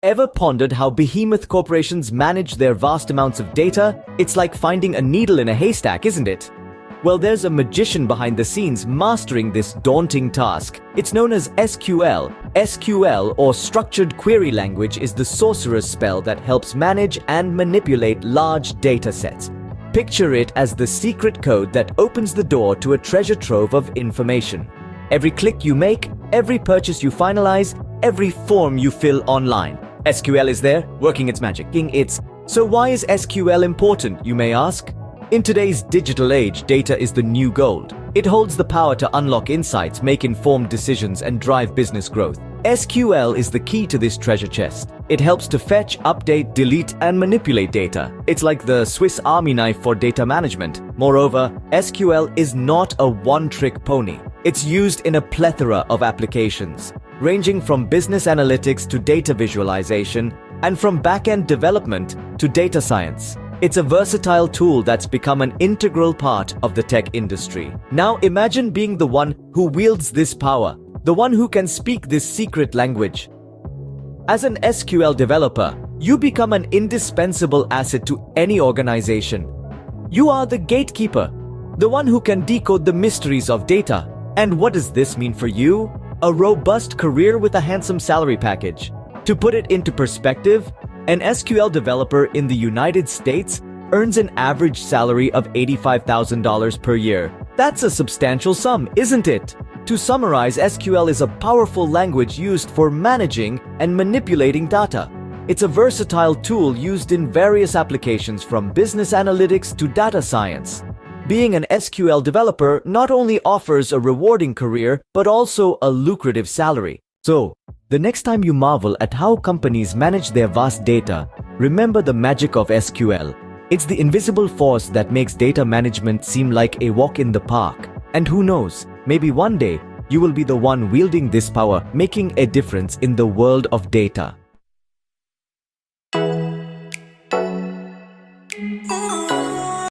Ever pondered how behemoth corporations manage their vast amounts of data? It's like finding a needle in a haystack, isn't it? Well, there's a magician behind the scenes mastering this daunting task. It's known as SQL. SQL, or Structured Query Language, is the sorcerer's spell that helps manage and manipulate large data sets. Picture it as the secret code that opens the door to a treasure trove of information. Every click you make, every purchase you finalize, every form you fill online. SQL is there, working its magic. So why is SQL important, you may ask? In today's digital age, data is the new gold. It holds the power to unlock insights, make informed decisions, and drive business growth. SQL is the key to this treasure chest. It helps to fetch, update, delete, and manipulate data. It's like the Swiss Army knife for data management. Moreover, SQL is not a one-trick pony. It's used in a plethora of applications, ranging from business analytics to data visualization, and from back-end development to data science. It's a versatile tool that's become an integral part of the tech industry. Now imagine being the one who wields this power, the one who can speak this secret language. As an SQL developer, you become an indispensable asset to any organization. You are the gatekeeper, the one who can decode the mysteries of data. And what does this mean for you? A robust career with a handsome salary package. To put it into perspective, an SQL developer in the United States earns an average salary of $85,000 per year. That's a substantial sum, isn't it? To summarize, SQL is a powerful language used for managing and manipulating data. It's a versatile tool used in various applications from business analytics to data science. Being an SQL developer not only offers a rewarding career, but also a lucrative salary. So, the next time you marvel at how companies manage their vast data, remember the magic of SQL. It's the invisible force that makes data management seem like a walk in the park. And who knows, maybe one day you will be the one wielding this power, making a difference in the world of data.